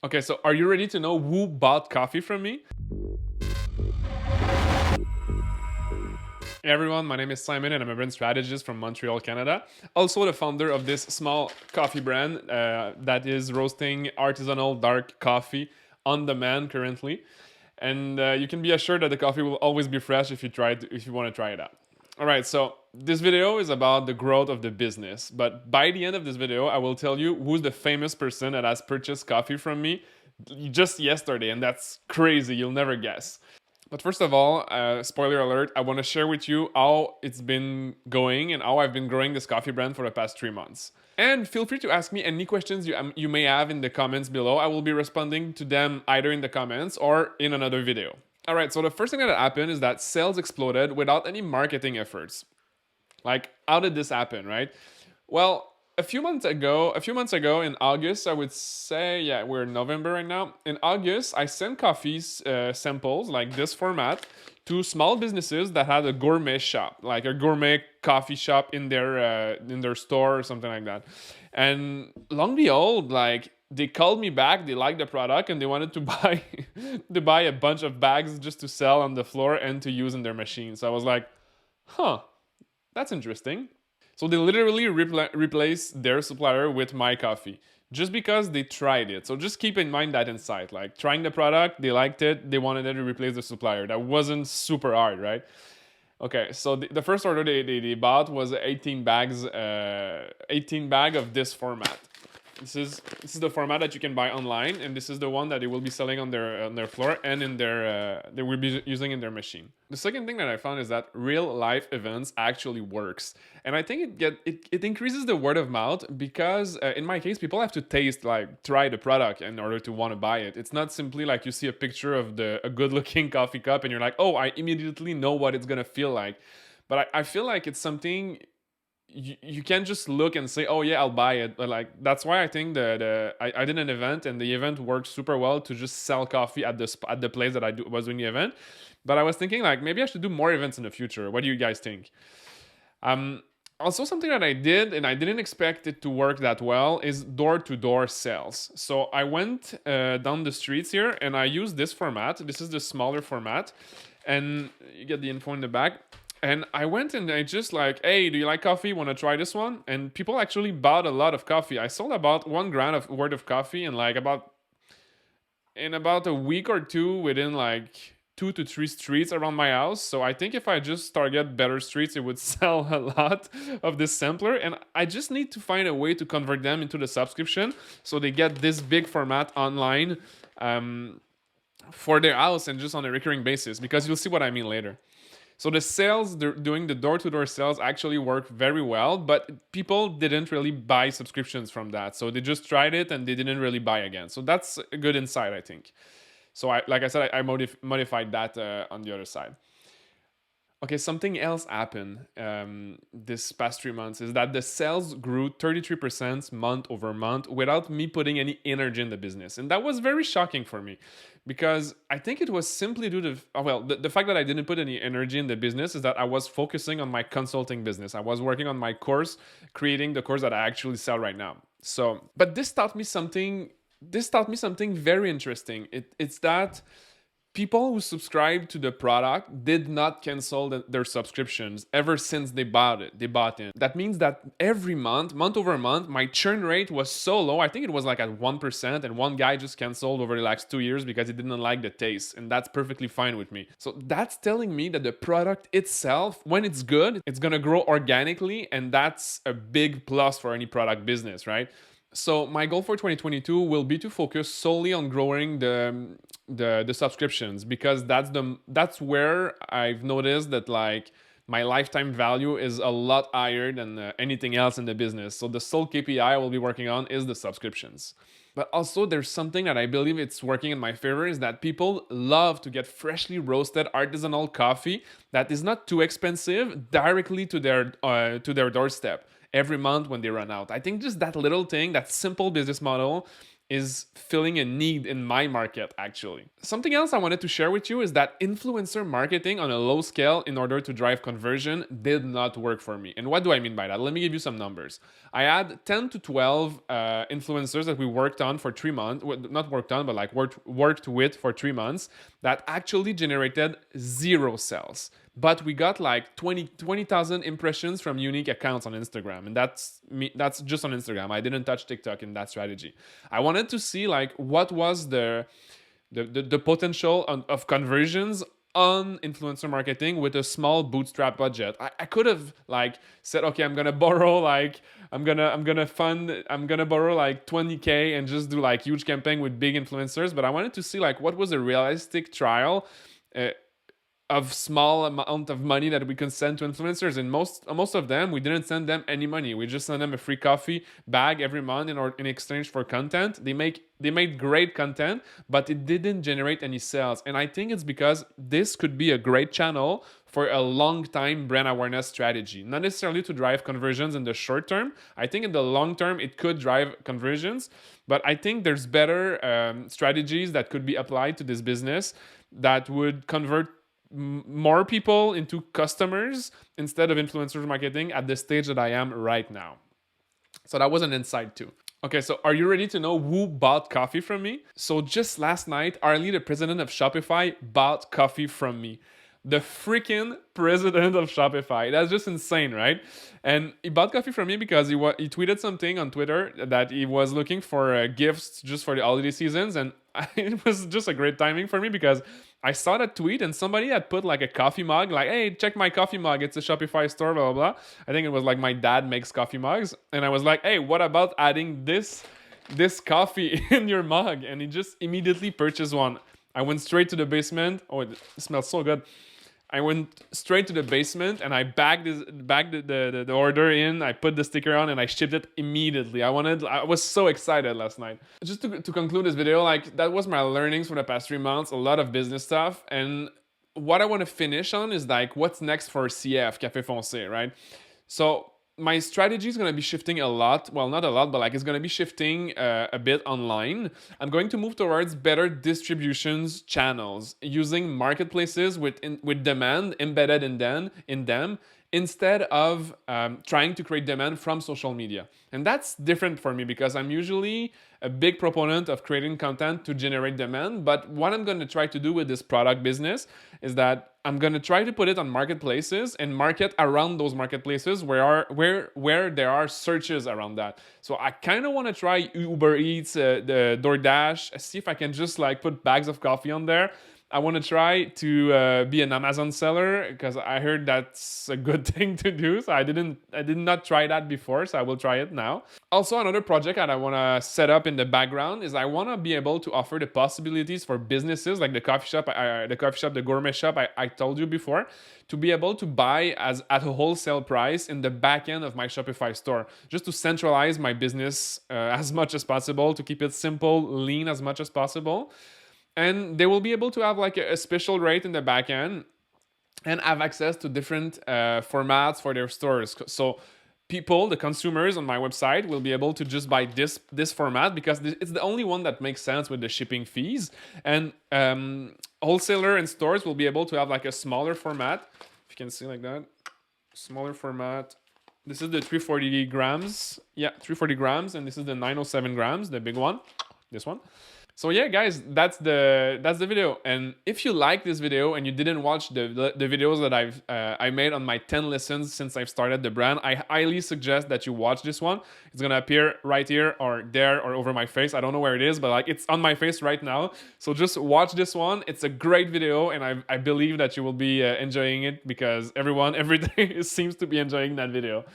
Okay, so are you ready to know who bought coffee from me? Hey everyone, my name is Simon and I'm a brand strategist from Montreal, Canada. Also the founder of this small coffee brand that is roasting artisanal dark coffee on demand currently. And you can be assured that the coffee will always be fresh if you want to try it out. All right, so this video is about the growth of the business, but by the end of this video, I will tell you who's the famous person that has purchased coffee from me just yesterday, and that's crazy. You'll never guess. But first of all, spoiler alert, I want to share with you how it's been going and how I've been growing this coffee brand for the past 3 months. And feel free to ask me any questions you may have in the comments below. I will be responding to them either in the comments or in another video. All right, so the first thing that happened is that sales exploded without any marketing efforts. Like, how did this happen, right? Well, a few months ago in August, I would say, yeah, we're in November right now. In August, I sent coffees samples like this format to small businesses that had a gourmet shop, like a gourmet coffee shop in their store or something like that. And long behold, like they called me back, they liked the product, and they wanted to buy to buy a bunch of bags just to sell on the floor and to use in their machine. So I was like, huh, that's interesting. So they literally replaced their supplier with my coffee just because they tried it. So just keep in mind that insight. Like trying the product, they liked it, they wanted it to replace the supplier. That wasn't super hard, right? Okay, so the first order they bought was 18 bags, 18 bag of this format. This is the format that you can buy online, and this is the one that they will be selling on their floor and in their they will be using in their machine. The second thing that I found is that real life events actually works, and I think it increases the word of mouth because in my case, people have to try the product in order to want to buy it. It's not simply like you see a picture of a good looking coffee cup and you're like, oh, I immediately know what it's gonna feel like. But I feel like it's something you can't just look and say, oh yeah, I'll buy it. But like that's why I think I did an event and the event worked super well to just sell coffee at the place that was doing the event. But I was thinking like maybe I should do more events in the future. What do you guys think? um Also, something that I did and I didn't expect it to work that well is door-to-door sales. So I went down the streets here and I used this format. This is the smaller format, and you get the info in the back. And I went and I just like, hey, do you like coffee? Want to try this one? And people actually bought a lot of coffee. I sold about 1 grand of worth of coffee in about a week or two, within like 2 to 3 streets around my house. So I think if I just target better streets, it would sell a lot of this sampler. And I just need to find a way to convert them into the subscription so they get this big format online for their house and just on a recurring basis, because you'll see what I mean later. So the sales, doing the door-to-door sales actually worked very well, but people didn't really buy subscriptions from that. So they just tried it and they didn't really buy again. So that's a good insight, I think. So like I said, I modified that on the other side. Okay, something else happened this past 3 months is that the sales grew 33% month over month without me putting any energy in the business. And that was very shocking for me because I think it was simply due to, the fact that I didn't put any energy in the business is that I was focusing on my consulting business. I was working on my course, creating the course that I actually sell right now. So, but this taught me something. This taught me something very interesting. It's that people who subscribe to the product did not cancel their subscriptions ever since they bought in. That means that every month over month, my churn rate was so low. I think it was like at 1%, and one guy just canceled over the last 2 years because he didn't like the taste, and that's perfectly fine with me. So that's telling me that the product itself, when it's good, it's gonna grow organically, and that's a big plus for any product business, right? So my goal for 2022 will be to focus solely on growing the subscriptions, because that's where I've noticed that like my lifetime value is a lot higher than anything else in the business. So the sole KPI I will be working on is the subscriptions. But also there's something that I believe it's working in my favor, is that people love to get freshly roasted artisanal coffee that is not too expensive directly to their doorstep every month when they run out. I think just that little thing, that simple business model, is filling a need in my market, actually. Something else I wanted to share with you is that influencer marketing on a low scale in order to drive conversion did not work for me. And what do I mean by that? Let me give you some numbers. I had 10 to 12 influencers that we worked on for 3 months, not worked on, but like worked with for 3 months, that actually generated 0 sales. But we got like 20,000 impressions from unique accounts on Instagram. And that's just on Instagram. I didn't touch TikTok in that strategy. I wanted to see like what was the potential of conversions on influencer marketing with a small bootstrap budget. I could have like said, okay, I'm gonna borrow like I'm gonna borrow like 20K and just do like huge campaign with big influencers. But I wanted to see like what was a realistic trial of small amount of money that we can send to influencers. And most of them, we didn't send them any money. We just sent them a free coffee bag every month in exchange for content. They made great content, but it didn't generate any sales. And I think it's because this could be a great channel for a long time brand awareness strategy, not necessarily to drive conversions in the short term. I think in the long term it could drive conversions, but I think there's better strategies that could be applied to this business that would convert more people into customers instead of influencer marketing at the stage that I am right now. So that was an insight too. Okay, so are you ready to know who bought coffee from me? So just last night, Arlie, the president of Shopify, bought coffee from me. The freaking president of Shopify. That's just insane, right? And he bought coffee from me because he tweeted something on Twitter that he was looking for gifts just for the holiday seasons. And it was just a great timing for me because I saw that tweet and somebody had put like a coffee mug, like, hey, check my coffee mug. It's a Shopify store, blah, blah, blah. I think it was like my dad makes coffee mugs. And I was like, hey, what about adding this coffee in your mug? And he just immediately purchased one. I went straight to the basement. Oh, it smells so good. I went straight to the basement and I bagged the order in. I put the sticker on and I shipped it immediately. I was so excited last night. Just to conclude this video, like that was my learnings for the past 3 months, a lot of business stuff. And what I want to finish on is like what's next for CF, Café Foncé, right? So my strategy is going to be shifting a lot. Well, not a lot, but like it's going to be shifting a bit online. I'm going to move towards better distributions channels using marketplaces with demand embedded in them instead of trying to create demand from social media. And that's different for me because I'm usually a big proponent of creating content to generate demand. But what I'm going to try to do with this product business is that I'm going to try to put it on marketplaces and market around those marketplaces where there are searches around that. So I kind of want to try Uber Eats, the DoorDash, see if I can just like put bags of coffee on there. I want to try to be an Amazon seller because I heard that's a good thing to do. So I did not try that before, so I will try it now. Also, another project that I want to set up in the background is I want to be able to offer the possibilities for businesses like the coffee shop, the gourmet shop I told you before, to be able to buy at a wholesale price in the back end of my Shopify store, just to centralize my business as much as possible, to keep it simple, lean as much as possible. And they will be able to have like a special rate in the back end and have access to different formats for their stores. So the consumers on my website will be able to just buy this format because it's the only one that makes sense with the shipping fees. And wholesaler and stores will be able to have like a smaller format. If you can see like that, smaller format. This is the 340 grams. Yeah, 340 grams. And this is the 907 grams, the big one, this one. So yeah, guys, that's the video. And if you like this video and you didn't watch the videos that I made on my 10 lessons since I've started the brand, I highly suggest that you watch this one. It's gonna appear right here or there or over my face. I don't know where it is, but like it's on my face right now. So just watch this one. It's a great video, and I believe that you will be enjoying it because every day seems to be enjoying that video.